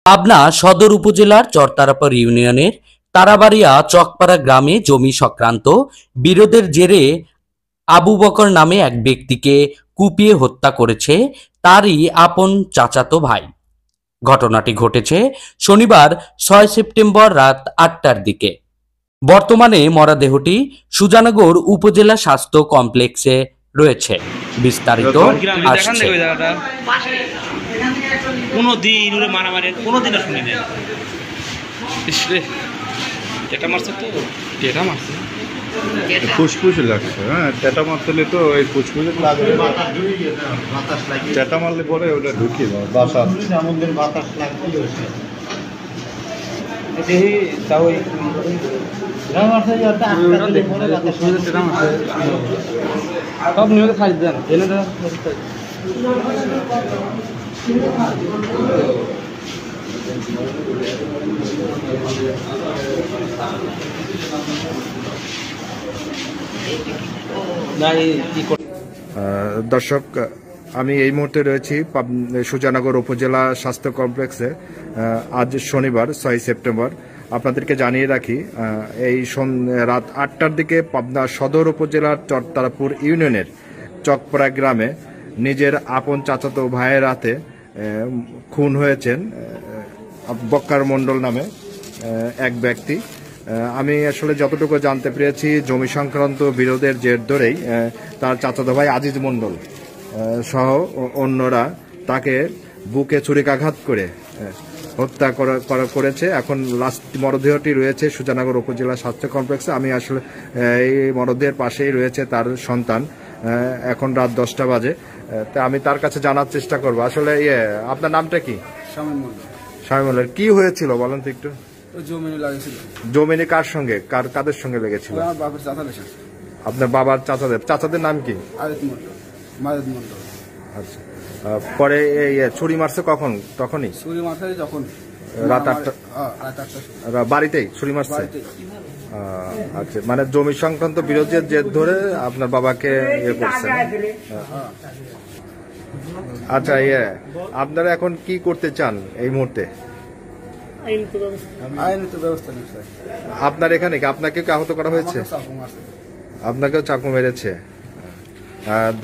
পাবনা সদর উপজেলার চরতারাপাড় ইউনিয়নের তারাবাড়িয়া চকপাড়া গ্রামে জমি সংক্রান্ত বিরোধের জেরে আবু বকর নামে এক ব্যক্তিকে কুপিয়ে হত্যা করেছে তারই আপন চাচাতো ভাই। ঘটনাটি ঘটেছে শনিবার ৬ সেপ্টেম্বর রাত ৮টার দিকে। বর্তমানে মরদেহটি সুজানগর উপজেলা স্বাস্থ্য কমপ্লেক্সে রয়েছে। বিস্তারিত আসছে। কোনোদিন ওরে মারামারি কোনোদিনও শুনি না। টেটা মারছে তো টেটা মারছে ফুসফুসে লাগছে। হ্যাঁ, টেটা মারতে তো ওই ফুসফুসে লাগবে, টেটা মারলে পরে ওটা ঢুকিয়ে দেয় বাসা আমাদের বাতাস লাগবে। সব নিয়মে খাই দেন এনে দেন। দর্শক, আমি এই মুহূর্তে রয়েছি সুজানগর উপজেলা স্বাস্থ্য কমপ্লেক্সে। আজ শনিবার ৬ সেপ্টেম্বর। আপনাদেরকে জানিয়ে রাখি, এই রাত ৮টার দিকে পাবনা সদর উপজেলার চরতারাপুর ইউনিয়নের চকপাড়া গ্রামে নিজের আপন চাচাতো ভাইয়ের হাতে খুন হয়েছেন বক্কার মণ্ডল নামে এক ব্যক্তি। আমি আসলে যতটুকু জানতে পেরেছি, জমি সংক্রান্ত বিরোধের জের ধরেই তার চাচাতো ভাই আজিজ মণ্ডল সহ অন্যরা তাকে বুকে ছুরিকাঘাত করে হত্যা করেছে। এখন লাস্ট মরদেহটি রয়েছে সুজানগর উপজেলা স্বাস্থ্য কমপ্লেক্সে। আমি আসলে এই মরদেহের পাশেই রয়েছে তার সন্তান। এখন রাত 10টা বাজে। তা আমি তার কাছে জানার চেষ্টা করব। আসলে আপনার নামটা কি? শামীম মণ্ডল। কি হয়েছিল বলেন তো একটু? জমিনে কার সঙ্গে কাদের সঙ্গে লেগেছিল? আপনার বাবার চাচাদের নাম কি? আচ্ছা, পরে ছুরি মারছে কখন? তখনই ছুরি মারছে যখন রাত ৮টা বাড়িতেই ছুরি মারছে। আচ্ছা, মানে জমি সংক্রান্ত বিরোধের জের ধরে আপনার বাবাকে করছে। আচ্ছা, আপনারা এখন কি করতে চান এই মুহূর্তে? আপনার এখানে আপনাকে আহত করা হয়েছে? আপনাকেও চাকু মেরেছে।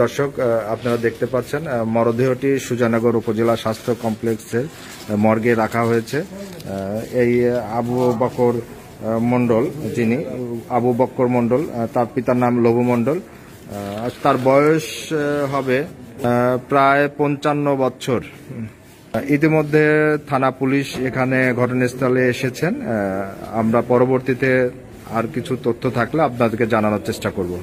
দর্শক, আপনারা দেখতে পাচ্ছেন মরদেহটি সুজানগর উপজেলা স্বাস্থ্য কমপ্লেক্সের মর্গে রাখা হয়েছে। এই আবু বকর মণ্ডল, যিনি আবু বকর মণ্ডল, তার পিতার নাম লবু মণ্ডল। তার বয়স হবে প্রায় ৫৫ বছর। ইতিমধ্যে থানা পুলিশ এখানে ঘটনাস্থলে এসেছেন। আমরা পরবর্তীতে আর কিছু তথ্য থাকলে আপনাদেরকে জানানোর চেষ্টা করব।